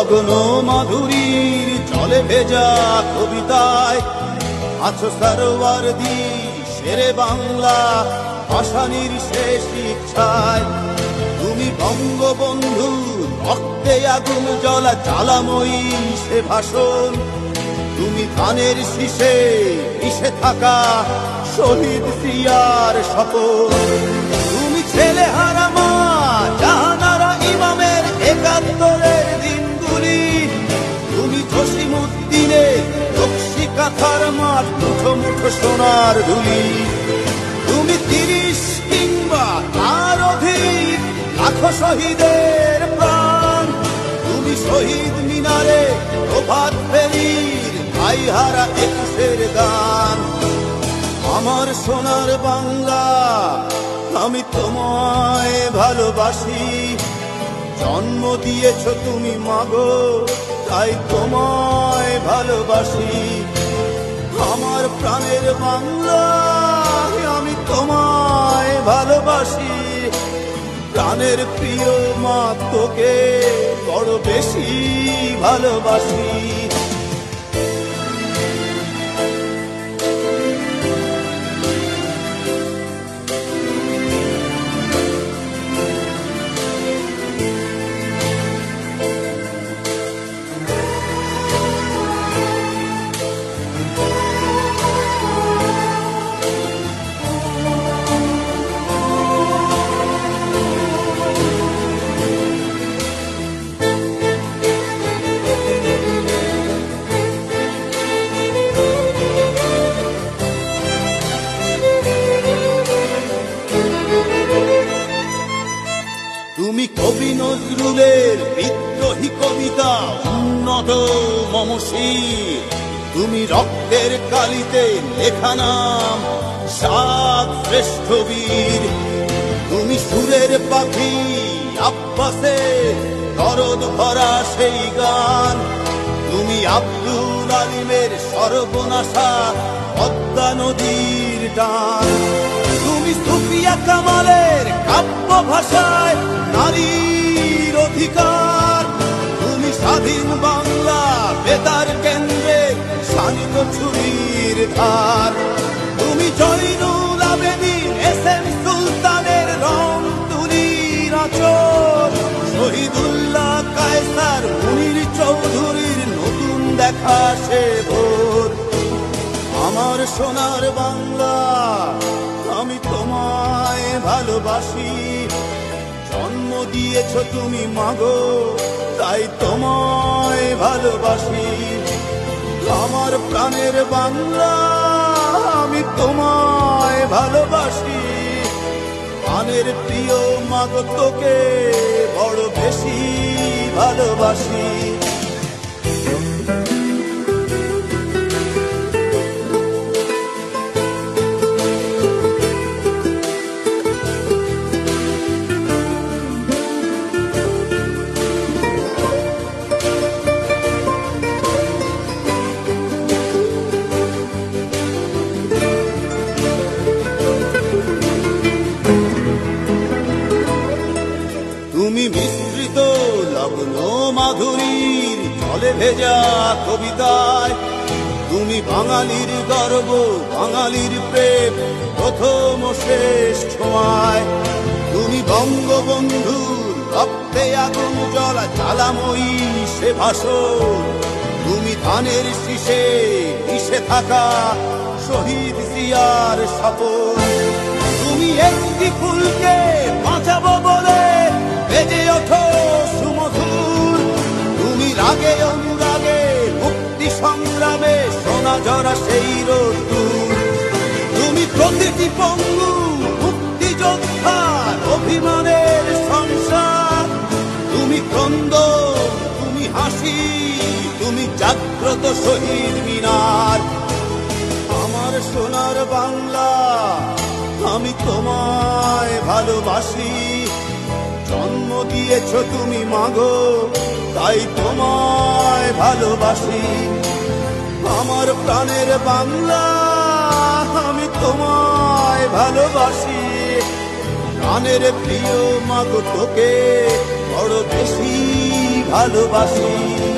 লগ্ন মাধুরীর জলে ভেজা কবিতায় আছো সরোয়ারদি শেরে বাংলা ভাষানির শেষ ইচ্ছায়। তুমি বঙ্গবন্ধু রক্তে আগুন জ্বলা জ্বালাময়ী সে ভাষণ। তুমি ধানের শীষে মিশে থাকা শহীদ জিয়ার শপথ। তুমি ছেলে হারা মা জাহানারা ইমামের ৭১-এর দিনগুলি। তুমি জসিমউদ্দিনের নকশি কাঁথার মাঠ মুঠো মুঠো সোনার ধুলি। তুমি ৩০ কিংবা তার অধিক লাখো শহীদের প্রাণ। তুমি শহীদ মিনারে প্রভাত ফেরির ভাইহারা ২১-এর গান। আমার সোনার বাংলা আমি তোমায় ভালোবাসি। জন্ম দিয়েছ তুমি মাগো তাই তোমায় ভালোবাসি। আমার প্রাণের বাংলা আমি তোমায় ভালোবাসি। প্রাণের প্রিয় মা তোকে বড় বেশি ভালোবাসি। তুমি কবি নজরুলের বিদ্রোহী কবিতা উন্নত মমশির। তুমি রক্তের কালিতে লেখা নাম সাত শ্রেষ্ঠ বীর। তুমি সুরের পাখি আব্বাসের দরদ ভরা সেই গান। তুমি আব্দুল আলিমের সর্বনাশা পদ্মা নদীর টান। তুমি সুফিয়া কামালের কাব্য ভাষায় নারীর অধিকার। তুমি স্বাধীন বাংলা বেতার কেন্দ্রে শানিত ছুরির ধার। তুমি জয়নুল আবেদিন এস.এম. সুলতানের রং তুলির আঁচল। শহীদুল্লাহ কায়সার মুনির চৌধুরীর নতুন দেখা সে ভোর। আমার সোনার বাংলা আমি তোমায় ভালোবাসি। জন্ম দিয়েছ তুমি মাগো তাই তোমায় ভালোবাসি। আমার প্রাণের বাংলা আমি তোমায় ভালোবাসি। প্রাণের প্রিয় মাগো তোকে বড় বেশি ভালোবাসি। তুমি মিশ্রিত লগ্ন মাধুরীর জলে ভেজা কবিতায়। তুমি বাঙালির গর্ব বাঙালির প্রেম প্রথম শেষ ছোঁয়ায়। তুমি বঙ্গবন্ধুর রক্তে আগুন জ্বলা জ্বালাময়ী সে ভাষণ। তুমি ধানের শীষে মিশে থাকা শহীদ জিয়ার শপথ। তুমি একটি ফুলকে বাঁচাবো বলে বেজে ওঠো সুমধুর। তুমি রাগে অনুরাগে মুক্তি সংগ্রামে সোনা ঝরা সেই রোদ্দুর। তুমি প্রতিটি পঙ্গু মুক্তিযোদ্ধার অভিমানের সংসার। তুমি ক্রন্দন তুমি হাসি তুমি জাগ্রত শহীদ মিনার। আমার সোনার বাংলা আমি তোমায় ভালোবাসি। জন্ম দিয়েছ তুমি মাগো তাই তোমায় ভালোবাসি। আমার প্রাণের বাংলা আমি তোমায় ভালোবাসি। প্রাণের প্রিয় মাগো তোকে বড় বেশি ভালোবাসি।